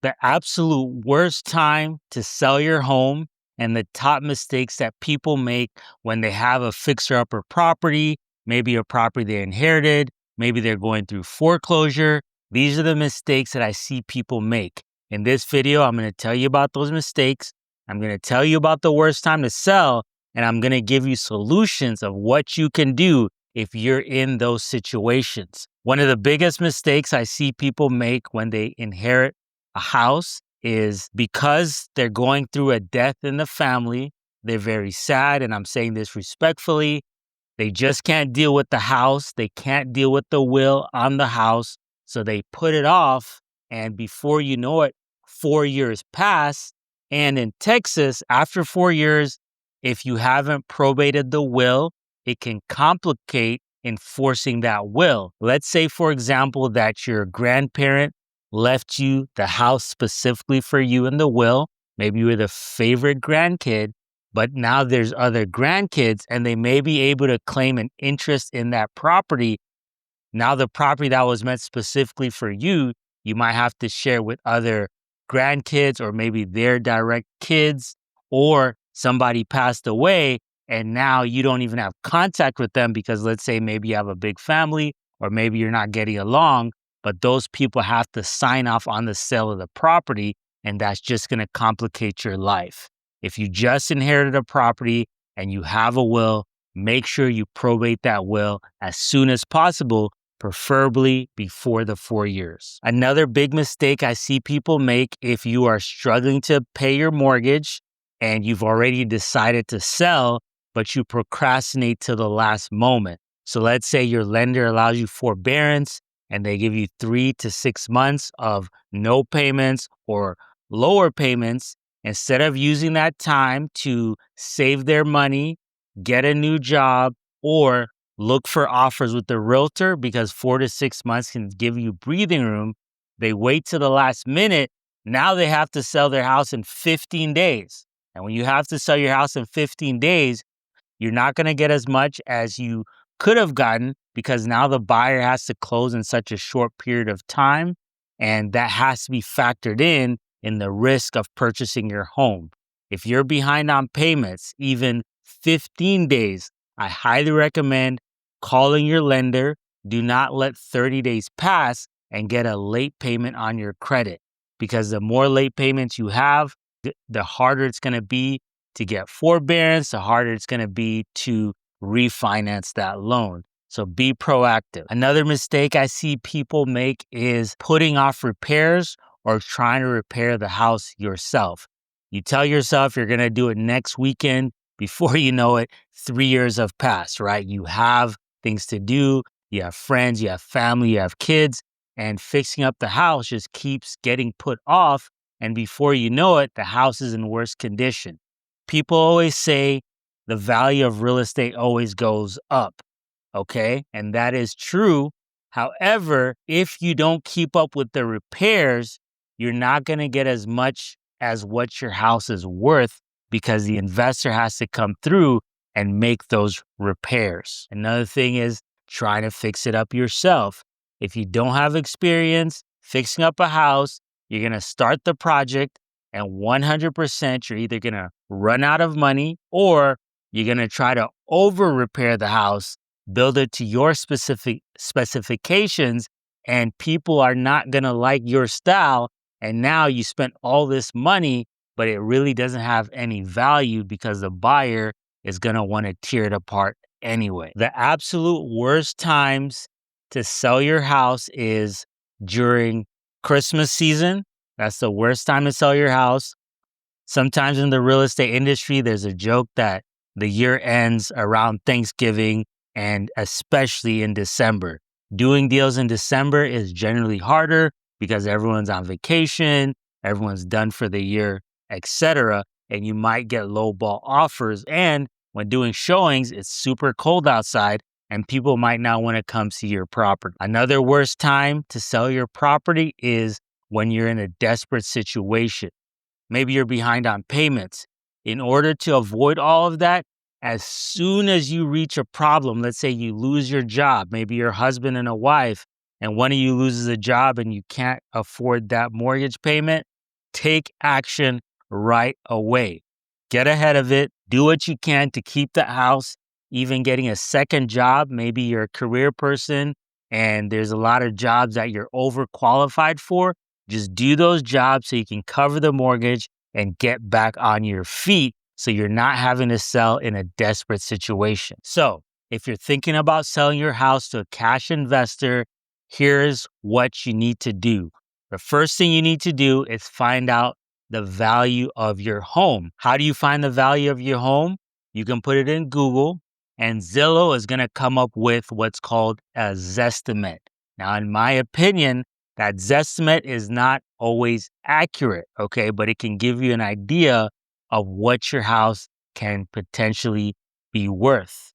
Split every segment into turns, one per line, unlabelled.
The absolute worst time to sell your home and the top mistakes that people make when they have a fixer-upper property, maybe a property they inherited, maybe they're going through foreclosure. These are the mistakes that I see people make. In this video, I'm going to tell you about those mistakes. I'm going to tell you about the worst time to sell, and I'm going to give you solutions of what you can do if you're in those situations. One of the biggest mistakes I see people make when they inherit a house is because they're going through a death in the family. They're very sad, and I'm saying this respectfully. They just can't deal with the house. They can't deal with the will on the house. So they put it off. And before you know it, 4 years pass. And in Texas, after 4 years, if you haven't probated the will, it can complicate enforcing that will. Let's say, for example, that your grandparent left you the house specifically for you in the will. Maybe you were the favorite grandkid, but now there's other grandkids and they may be able to claim an interest in that property. Now the property that was meant specifically for you, you might have to share with other grandkids or maybe their direct kids, or somebody passed away and now you don't even have contact with them because let's say maybe you have a big family or maybe you're not getting along, but those people have to sign off on the sale of the property, and that's just going to complicate your life. If you just inherited a property and you have a will, make sure you probate that will as soon as possible, preferably before the 4 years. Another big mistake I see people make if you are struggling to pay your mortgage and you've already decided to sell, but you procrastinate till the last moment. So let's say your lender allows you forbearance and they give you 3 to 6 months of no payments or lower payments. Instead of using that time to save their money, get a new job, or look for offers with the realtor, because 4 to 6 months can give you breathing room, they wait till the last minute. Now they have to sell their house in 15 days. And when you have to sell your house in 15 days, you're not going to get as much as you could have gotten because now the buyer has to close in such a short period of time. And that has to be factored in the risk of purchasing your home. If you're behind on payments, even 15 days, I highly recommend calling your lender. Do not let 30 days pass and get a late payment on your credit, because the more late payments you have, the harder it's going to be to get forbearance, the harder it's going to be to refinance that loan. So be proactive. Another mistake I see people make is putting off repairs or trying to repair the house yourself. You tell yourself you're going to do it next weekend. Before you know it, 3 years have passed, right? You have things to do. You have friends, you have family, you have kids, and fixing up the house just keeps getting put off. And before you know it, the house is in worse condition. People always say the value of real estate always goes up, okay? And that is true. However, if you don't keep up with the repairs, you're not going to get as much as what your house is worth because the investor has to come through and make those repairs. Another thing is trying to fix it up yourself. If you don't have experience fixing up a house, you're going to start the project and 100% you're either going to run out of money or you're going to try to over repair the house, build it to your specific specifications, and people are not going to like your style. And now you spent all this money, but it really doesn't have any value because the buyer is going to want to tear it apart anyway. The absolute worst times to sell your house is during Christmas season. That's the worst time to sell your house. Sometimes in the real estate industry, there's a joke that the year ends around Thanksgiving and especially in December. Doing deals in December is generally harder because everyone's on vacation, everyone's done for the year, etc. And you might get lowball offers. And when doing showings, it's super cold outside and people might not want to come see your property. Another worst time to sell your property is when you're in a desperate situation. Maybe you're behind on payments. In order to avoid all of that, as soon as you reach a problem, let's say you lose your job, maybe you're a husband and a wife, and one of you loses a job and you can't afford that mortgage payment, take action right away. Get ahead of it. Do what you can to keep the house, even getting a second job. Maybe you're a career person and there's a lot of jobs that you're overqualified for. Just do those jobs so you can cover the mortgage and get back on your feet so you're not having to sell in a desperate situation. So, if you're thinking about selling your house to a cash investor, here's what you need to do. The first thing you need to do is find out the value of your home. How do you find the value of your home? You can put it in Google, and Zillow is going to come up with what's called a Zestimate. Now, in my opinion, that Zestimate is not always accurate, okay, but it can give you an idea of what your house can potentially be worth.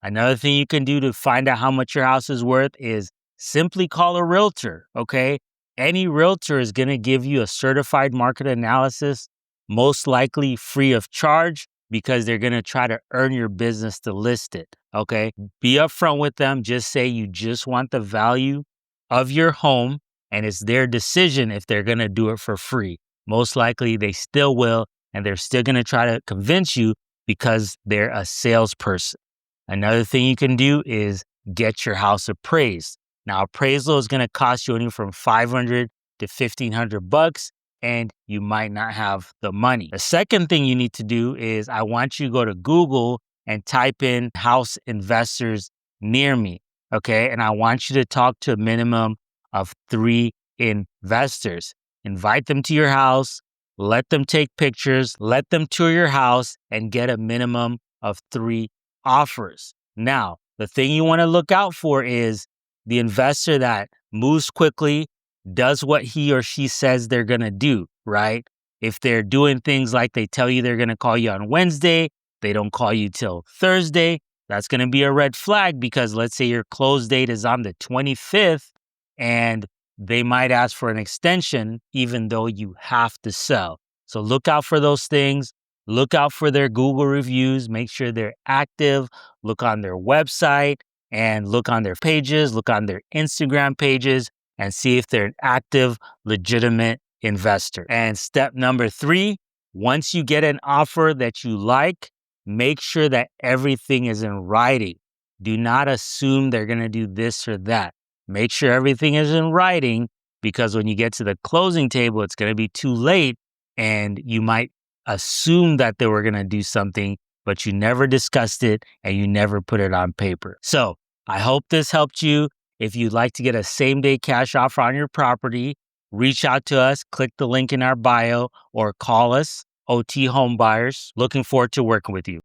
Another thing you can do to find out how much your house is worth is simply call a realtor, okay? Any realtor is going to give you a certified market analysis, most likely free of charge, because they're going to try to earn your business to list it, okay? Be upfront with them. Just say you just want the value of your home, and it's their decision if they're going to do it for free. Most likely they still will, and they're still going to try to convince you because they're a salesperson. Another thing you can do is get your house appraised. Now, appraisal is going to cost you anywhere from $500 to $1,500, and you might not have the money. The second thing you need to do is I want you to go to Google and type in house investors near me, okay? And I want you to talk to a minimum of 3 investors. Invite them to your house, let them take pictures, let them tour your house, and get a minimum of 3 offers. Now, the thing you want to look out for is the investor that moves quickly, does what he or she says they're going to do, right? If they're doing things like they tell you they're going to call you on Wednesday, they don't call you till Thursday, that's going to be a red flag, because let's say your close date is on the 25th and they might ask for an extension even though you have to sell. So look out for those things. Look out for their Google reviews. Make sure they're active. Look on their website and look on their pages. Look on their Instagram pages and see if they're an active, legitimate investor. And step number 3, once you get an offer that you like, make sure that everything is in writing. Do not assume they're going to do this or that. Make sure everything is in writing, because when you get to the closing table, it's going to be too late and you might assume that they were going to do something, but you never discussed it and you never put it on paper. So I hope this helped you. If you'd like to get a same-day cash offer on your property, reach out to us, click the link in our bio, or call us, OT Home Buyers. Looking forward to working with you.